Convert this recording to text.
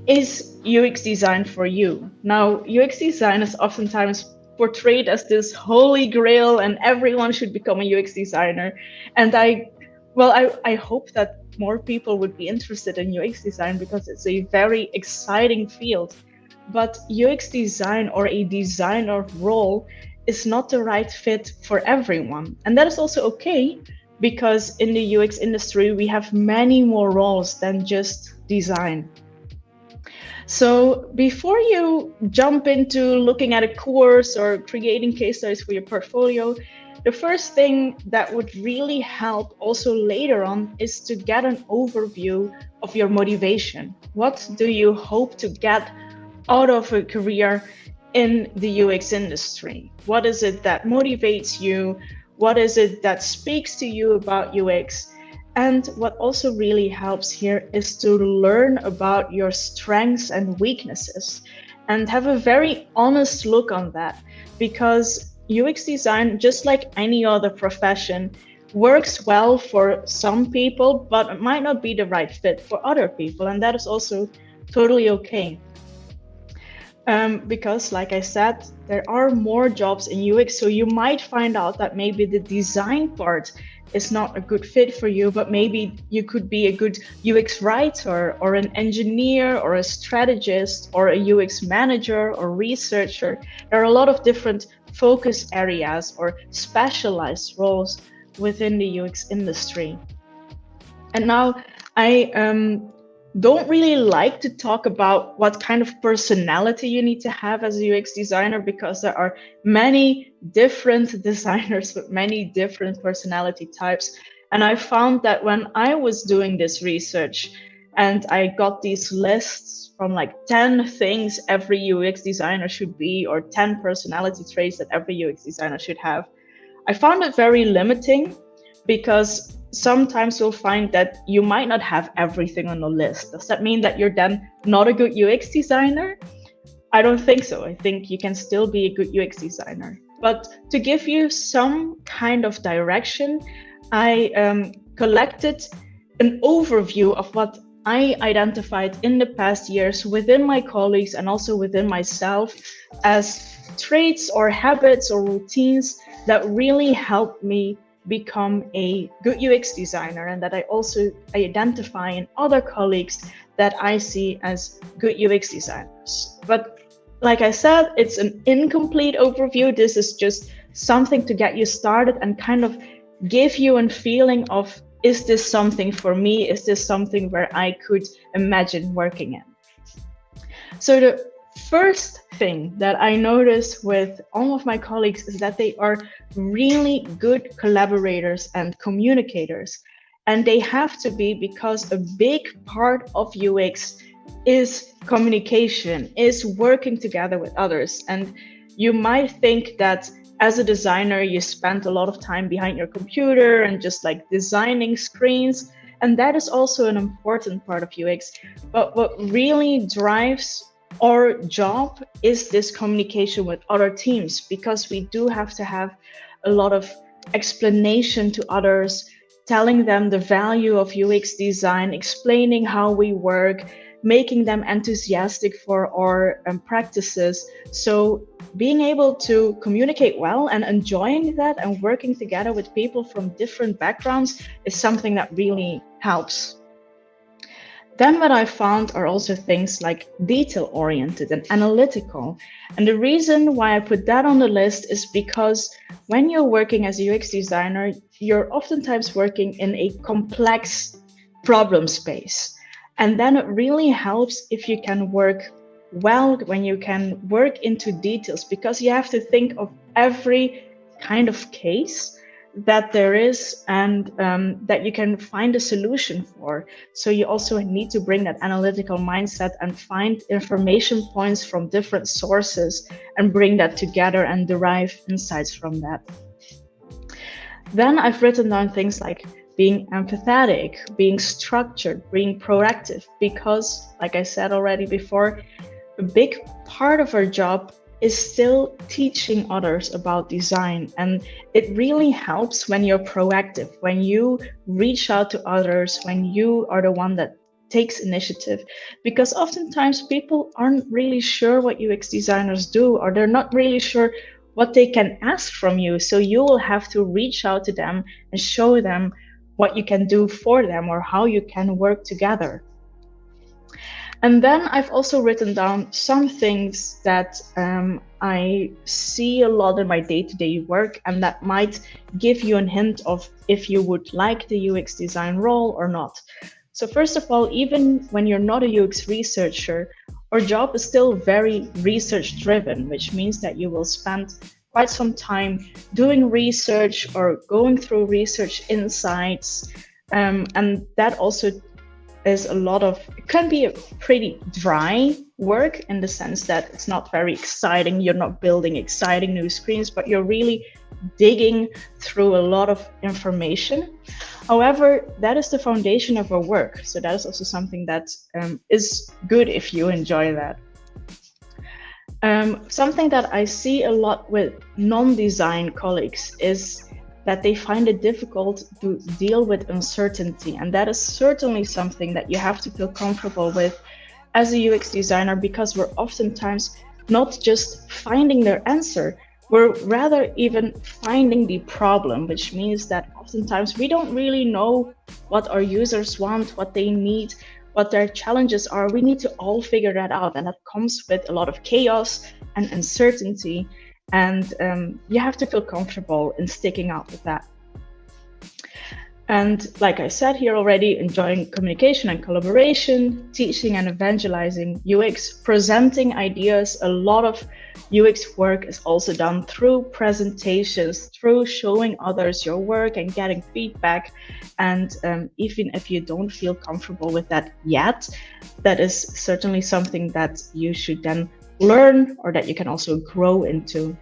is UX design for you? Now, UX design is oftentimes portrayed as this holy grail and everyone should become a UX designer. And I hope that more people would be interested in UX design because it's a very exciting field. But UX design or a designer role is not the right fit for everyone. And that is also okay because in the UX industry, we have many more roles than just design. So before you jump into looking at a course or creating case studies for your portfolio, the first thing that would really help also later on is to get an overview of your motivation. What do you hope to get out of a career in the UX industry? What is it that motivates you? What is it that speaks to you about UX? And what also really helps here is to learn about your strengths and weaknesses and have a very honest look on that, because UX design, just like any other profession, works well for some people, but it might not be the right fit for other people. And that is also totally okay. Because like I said, there are more jobs in UX, so you might find out that maybe the design part is not a good fit for you, but maybe you could be a good UX writer or an engineer or a strategist or a UX manager or researcher. There are a lot of different focus areas or specialized roles within the UX industry. And now I don't really like to talk about what kind of personality you need to have as a UX designer, because there are many different designers with many different personality types. And I found that when I was doing this research and I got these lists from like 10 things every UX designer should be, or 10 personality traits that every UX designer should have, I found it very limiting, because sometimes you'll find that you might not have everything on the list. Does that mean that you're then not a good UX designer? I don't think so. I think you can still be a good UX designer. But to give you some kind of direction, I collected an overview of what I identified in the past years within my colleagues and also within myself as traits or habits or routines that really helped me become a good UX designer, and that I also identify in other colleagues that I see as good UX designers. But like I said, it's an incomplete overview. This is just something to get you started and kind of give you a feeling of, is this something for me? Is this something where I could imagine working in? So the first thing that I notice with all of my colleagues is that they are really good collaborators and communicators. And they have to be, because a big part of UX is communication, is working together with others. And you might think that as a designer, you spend a lot of time behind your computer and just like designing screens. And that is also an important part of UX. But what really drives our job is this communication with other teams, because we do have to have a lot of explanation to others, telling them the value of UX design, explaining how we work, making them enthusiastic for our practices. So being able to communicate well and enjoying that and working together with people from different backgrounds is something that really helps. Then what I found are also things like detail-oriented and analytical. And the reason why I put that on the list is because when you're working as a UX designer, you're oftentimes working in a complex problem space. And then it really helps if you can work well, when you can work into details, because you have to think of every kind of case that there is and that you can find a solution for. So you also need to bring that analytical mindset and find information points from different sources and bring that together and derive insights from that. Then I've written down things like being empathetic, being structured, being proactive, because like I said already before, a big part of our job is still teaching others about design. And it really helps when you're proactive, when you reach out to others, when you are the one that takes initiative, because oftentimes people aren't really sure what UX designers do, or they're not really sure what they can ask from you. So you will have to reach out to them and show them what you can do for them or how you can work together. And then I've also written down some things that I see a lot in my day-to-day work, and that might give you a hint of if you would like the UX design role or not. So first of all, even when you're not a UX researcher, our job is still very research-driven, which means that you will spend quite some time doing research or going through research insights, and that also is a lot of, it can be a pretty dry work in the sense that it's not very exciting. You're not building exciting new screens, but you're really digging through a lot of information. However, that is the foundation of our work. So that is also something that is good if you enjoy that. Something that I see a lot with non-design colleagues is that they find it difficult to deal with uncertainty. And that is certainly something that you have to feel comfortable with as a UX designer, because we're oftentimes not just finding their answer, we're rather even finding the problem, which means that oftentimes we don't really know what our users want, what they need, what their challenges are. We need to all figure that out. And that comes with a lot of chaos and uncertainty. And you have to feel comfortable in sticking out with that. And like I said here already, enjoying communication and collaboration, teaching and evangelizing UX, presenting ideas. A lot of UX work is also done through presentations, through showing others your work and getting feedback. And even if you don't feel comfortable with that yet, that is certainly something that you should then learn, or that you can also grow into.